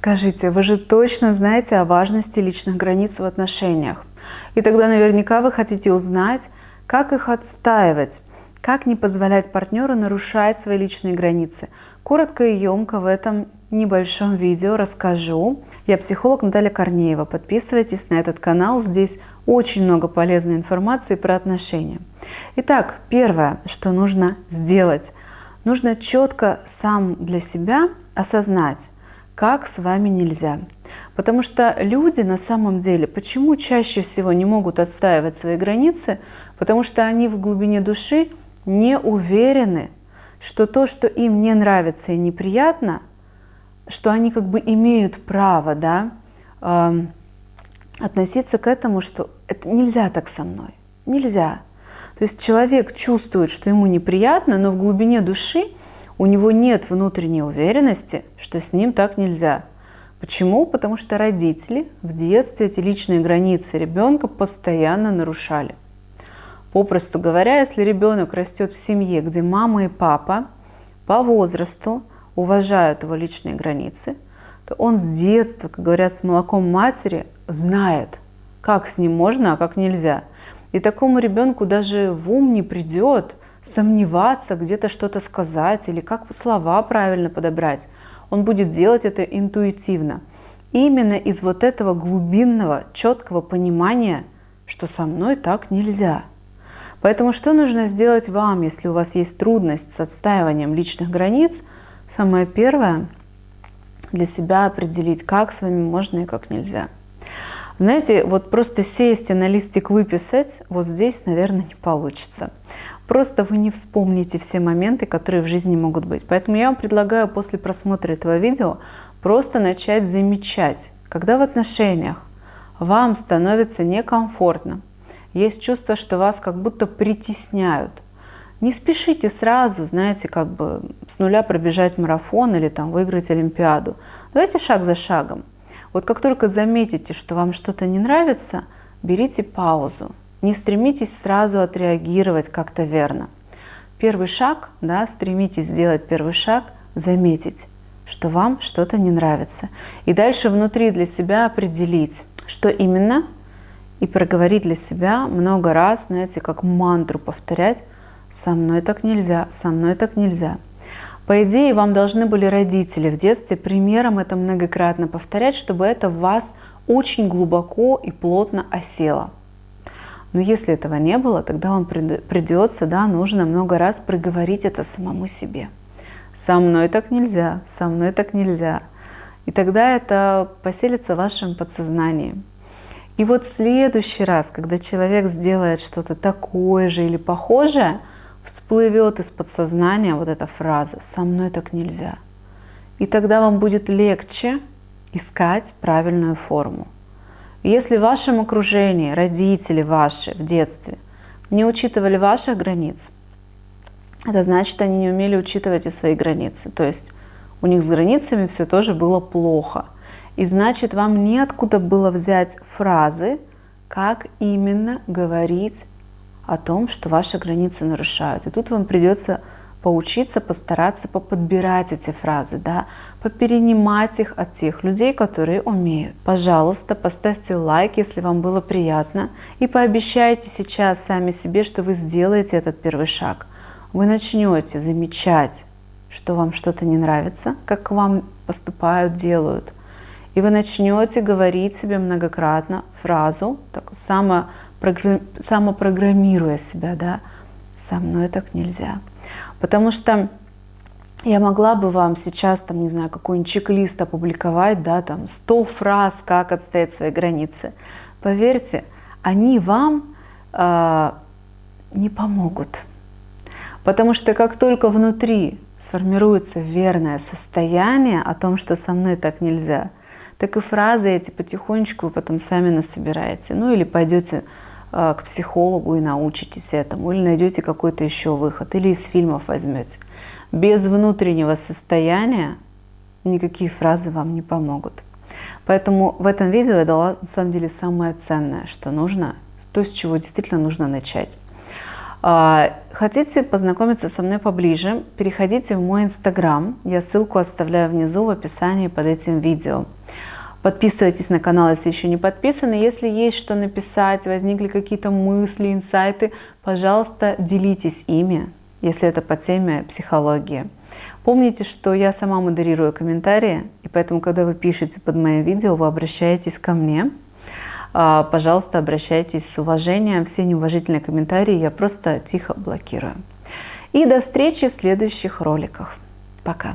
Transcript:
Скажите, вы же точно знаете о важности личных границ в отношениях. И тогда наверняка вы хотите узнать, как их отстаивать, как не позволять партнеру нарушать свои личные границы. Коротко и емко в этом небольшом видео расскажу. Я психолог Наталья Корнеева. Подписывайтесь на этот канал, здесь очень много полезной информации про отношения. Итак, первое, что нужно сделать. Нужно четко сам для себя осознать, как с вами нельзя. Потому что люди на самом деле, почему чаще всего не могут отстаивать свои границы? Потому что они в глубине души не уверены, что то, что им не нравится и неприятно, что они как бы имеют право, относиться к этому, что это нельзя так со мной, нельзя. То есть человек чувствует, что ему неприятно, но в глубине души у него нет внутренней уверенности, что с ним так нельзя. Почему? Потому что родители в детстве эти личные границы ребенка постоянно нарушали. Попросту говоря, если ребенок растет в семье, где мама и папа по возрасту уважают его личные границы, то он с детства, как говорят, с молоком матери знает, как с ним можно, а как нельзя. И такому ребенку даже в ум не придет сомневаться, где-то что-то сказать или как слова правильно подобрать. Он будет делать это интуитивно. Именно из вот этого глубинного, четкого понимания, что со мной так нельзя. Поэтому что нужно сделать вам, если у вас есть трудность с отстаиванием личных границ? Самое первое – для себя определить, как с вами можно и как нельзя. Знаете, вот просто сесть и на листик выписать, вот здесь, наверное, не получится. Просто вы не вспомните все моменты, которые в жизни могут быть. Поэтому я вам предлагаю после просмотра этого видео просто начать замечать, когда в отношениях вам становится некомфортно, есть чувство, что вас как будто притесняют. Не спешите сразу, знаете, как бы с нуля пробежать марафон или там выиграть Олимпиаду. Давайте шаг за шагом. Вот как только заметите, что вам что-то не нравится, берите паузу. Не стремитесь сразу отреагировать как-то верно. Первый шаг, стремитесь сделать первый шаг, заметить, что вам что-то не нравится. И дальше внутри для себя определить, что именно, и проговорить для себя много раз, знаете, как мантру повторять: «Со мной так нельзя, со мной так нельзя». По идее, вам должны были родители в детстве примером это многократно повторять, чтобы это в вас очень глубоко и плотно осело. Но если этого не было, тогда вам придется, нужно много раз проговорить это самому себе. «Со мной так нельзя, со мной так нельзя». И тогда это поселится в вашем подсознании. И вот в следующий раз, когда человек сделает что-то такое же или похожее, всплывет из подсознания вот эта фраза «со мной так нельзя». И тогда вам будет легче искать правильную форму. Если в вашем окружении родители ваши в детстве не учитывали ваших границ, это значит, они не умели учитывать и свои границы. То есть у них с границами все тоже было плохо. И значит, вам неоткуда было взять фразы, как именно говорить о том, что ваши границы нарушают. И тут вам придется поучиться, постараться поподбирать эти фразы, поперенимать их от тех людей, которые умеют. Пожалуйста, поставьте лайк, если вам было приятно, и пообещайте сейчас сами себе, что вы сделаете этот первый шаг. Вы начнете замечать, что вам что-то не нравится, как к вам поступают, делают. И вы начнете говорить себе многократно фразу, самопрограммируя себя, «со мной так нельзя». Потому что я могла бы вам сейчас, какой-нибудь чек-лист опубликовать, 100 фраз, как отстоять свои границы. Поверьте, они вам не помогут. Потому что как только внутри сформируется верное состояние о том, что со мной так нельзя, так и фразы эти потихонечку вы потом сами насобираете. Или пойдете к психологу и научитесь этому, или найдете какой-то еще выход, или из фильмов возьмете. Без внутреннего состояния никакие фразы вам не помогут. Поэтому в этом видео я дала на самом деле самое ценное, что нужно, то, с чего действительно нужно начать. Хотите познакомиться со мной поближе, переходите в мой Инстаграм. Я ссылку оставляю внизу в описании под этим видео. Подписывайтесь на канал, если еще не подписаны. Если есть что написать, возникли какие-то мысли, инсайты, пожалуйста, делитесь ими, если это по теме психологии. Помните, что я сама модерирую комментарии, и поэтому, когда вы пишете под моим видео, вы обращаетесь ко мне. Пожалуйста, обращайтесь с уважением. Все неуважительные комментарии я просто тихо блокирую. И до встречи в следующих роликах. Пока.